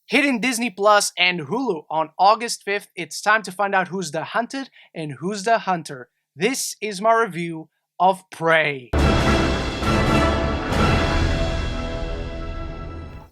Hitting Disney Plus and Hulu on August 5th, it's time to find out who's the hunted and who's the hunter. This is my review of Prey.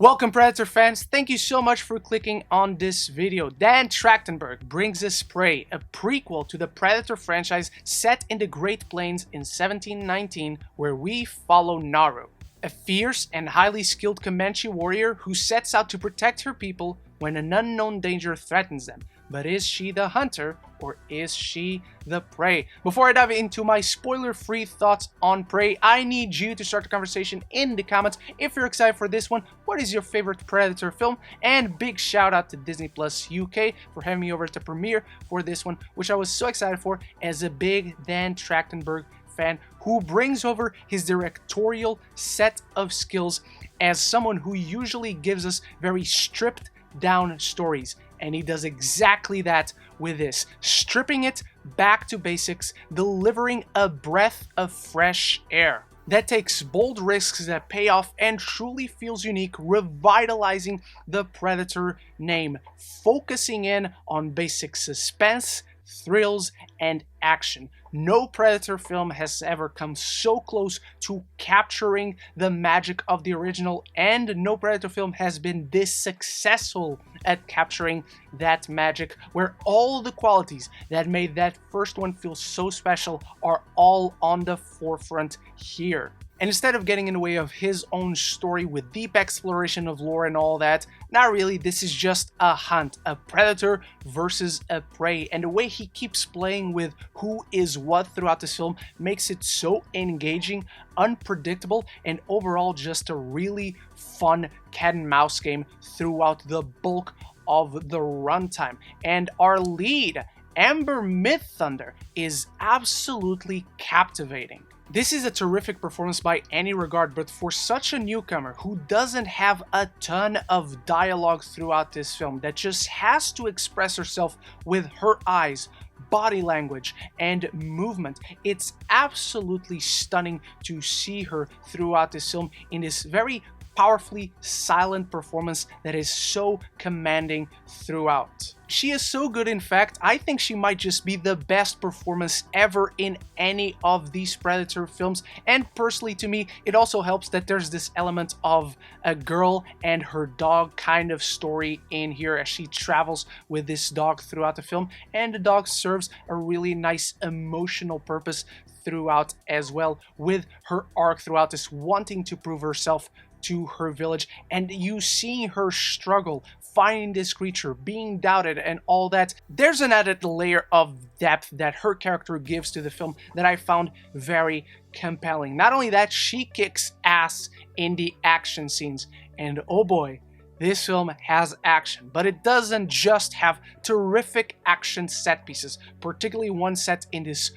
Welcome Predator fans, thank you so much for clicking on this video. Dan Trachtenberg brings us Prey, a prequel to the Predator franchise set in the Great Plains in 1719, where we follow Naru, a fierce and highly skilled Comanche warrior who sets out to protect her people when an unknown danger threatens them. But is she the hunter or is she the prey? Before I dive into my spoiler-free thoughts on Prey, I need you to start the conversation in the comments. If you're excited for this one, what is your favorite Predator film? And big shout out to Disney Plus UK for having me over to premiere for this one, which I was so excited for as a big Dan Trachtenberg fan who brings over his directorial set of skills as someone who usually gives us very stripped down stories, and he does exactly that with this, stripping it back to basics, delivering a breath of fresh air that takes bold risks that pay off and truly feels unique, revitalizing the Predator name, focusing in on basic suspense, thrills, and action. No Predator film has ever come so close to capturing the magic of the original, and no Predator film has been this successful at capturing that magic, where all the qualities that made that first one feel so special are all on the forefront here. And instead of getting in the way of his own story with deep exploration of lore and all that, not really, this is just a hunt, a predator versus a prey. And the way he keeps playing with who is what throughout this film makes it so engaging, unpredictable, and overall just a really fun cat and mouse game throughout the bulk of the runtime. And our lead, Amber Midthunder, is absolutely captivating. This is a terrific performance by any regard, but for such a newcomer who doesn't have a ton of dialogue throughout this film, that just has to express herself with her eyes, body language, and movement, it's absolutely stunning to see her throughout this film in this very powerfully silent performance that is so commanding throughout. She is so good, in fact, I think she might just be the best performance ever in any of these Predator films, and personally to me, it also helps that there's this element of a girl and her dog kind of story in here as she travels with this dog throughout the film, and the dog serves a really nice emotional purpose throughout as well, with her arc throughout this wanting to prove herself to her village, and you seeing her struggle, finding this creature, being doubted, and all that. There's an added layer of depth that her character gives to the film that I found very compelling. Not only that, she kicks ass in the action scenes, and oh boy, this film has action, but it doesn't just have terrific action set pieces, particularly one set in this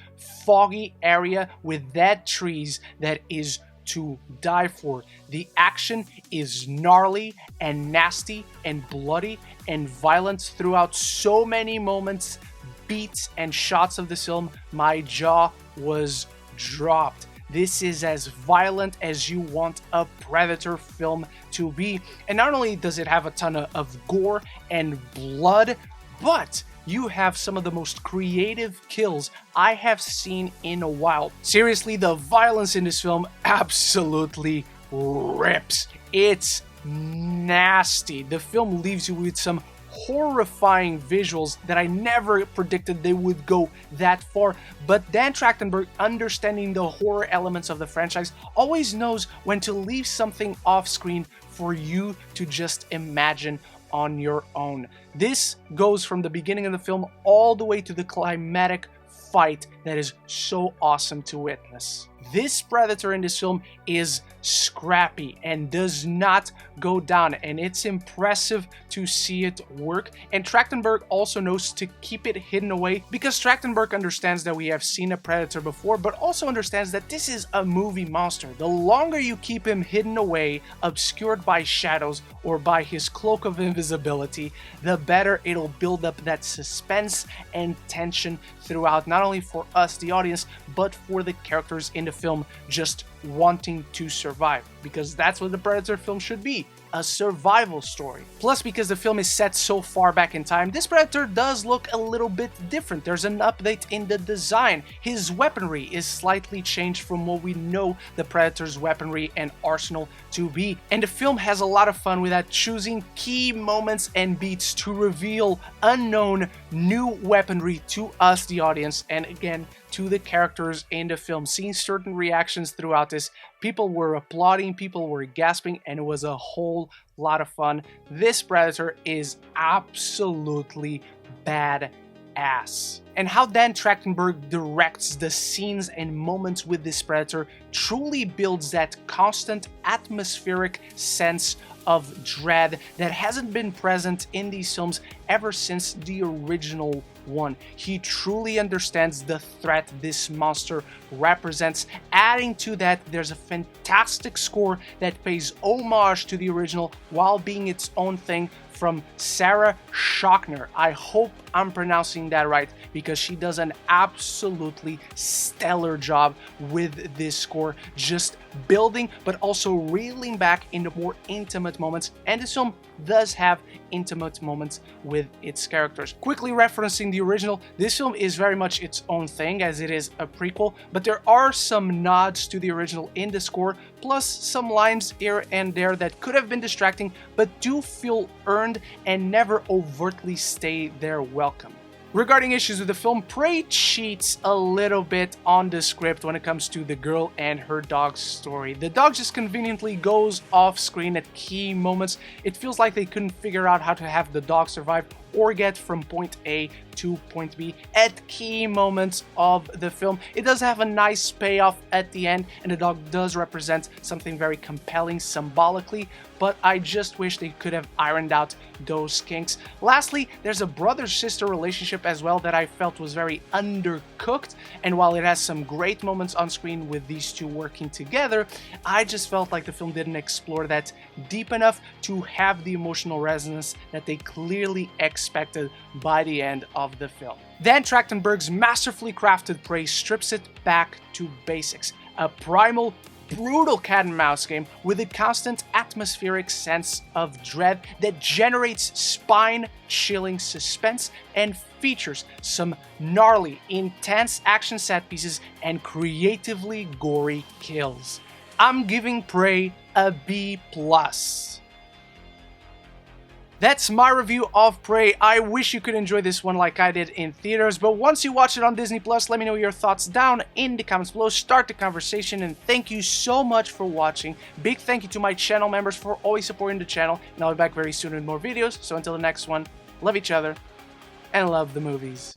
foggy area with dead trees that is to die for. The action is gnarly and nasty and bloody and violent throughout so many moments, beats, and shots of this film. My jaw was dropped. This is as violent as you want a Predator film to be. And not only does it have a ton of gore and blood, but you have some of the most creative kills I have seen in a while. Seriously, the violence in this film absolutely rips. It's nasty. The film leaves you with some horrifying visuals that I never predicted they would go that far, but Dan Trachtenberg, understanding the horror elements of the franchise, always knows when to leave something off screen for you to just imagine on your own. This goes from the beginning of the film all the way to the climatic fight that is so awesome to witness. This Predator in this film is scrappy and does not go down, and it's impressive to see it work. And Trachtenberg also knows to keep it hidden away, because Trachtenberg understands that we have seen a Predator before, but also understands that this is a movie monster. The longer you keep him hidden away, obscured by shadows or by his cloak of invisibility, the better it'll build up that suspense and tension throughout, not only for us, the audience, but for the characters in the film just wanting to survive, because that's what the Predator film should be. a survival story. Plus, because the film is set so far back in time, this Predator does look a little bit different. There's an update in the design. His weaponry is slightly changed from what we know the Predator's weaponry and arsenal to be. And the film has a lot of fun with that, choosing key moments and beats to reveal unknown new weaponry to us, the audience, and again, to the characters in the film. Seeing certain reactions throughout this, people were applauding, people were gasping, and it was a whole lot of fun. This Predator is absolutely badass. And how Dan Trachtenberg directs the scenes and moments with this Predator truly builds that constant atmospheric sense of dread that hasn't been present in these films ever since the original one. He truly understands the threat this monster represents. Adding to that, there's a fantastic score that pays homage to the original while being its own thing from Sarah Schachner. I hope I'm pronouncing that right, because she does an absolutely stellar job with this score, just building but also reeling back into more intimate moments, and this film does have intimate moments with its characters. Quickly referencing the original, this film is very much its own thing as it is a prequel, but there are some nods to the original in the score, plus some lines here and there that could have been distracting but do feel earned and never overtly stay there welcome. Regarding issues with the film, Prey cheats a little bit on the script when it comes to the girl and her dog's story. The dog just conveniently goes off screen at key moments. It feels like they couldn't figure out how to have the dog survive or get from point A to point B at key moments of the film. It does have a nice payoff at the end, and the dog does represent something very compelling symbolically, but I just wish they could have ironed out those kinks. Lastly, there's a brother-sister relationship as well that I felt was very undercooked, and while it has some great moments on screen with these two working together, I just felt like the film didn't explore that deep enough to have the emotional resonance that they clearly expected by the end of the film. Dan Trachtenberg's masterfully crafted Prey strips it back to basics. A primal, brutal cat and mouse game with a constant atmospheric sense of dread that generates spine-chilling suspense and features some gnarly, intense action set pieces and creatively gory kills. I'm giving Prey a B+. That's my review of Prey. I wish you could enjoy this one like I did in theaters, but once you watch it on Disney+, let me know your thoughts down in the comments below. Start the conversation, and thank you so much for watching. Big thank you to my channel members for always supporting the channel, and I'll be back very soon with more videos. So until the next one, love each other, and love the movies.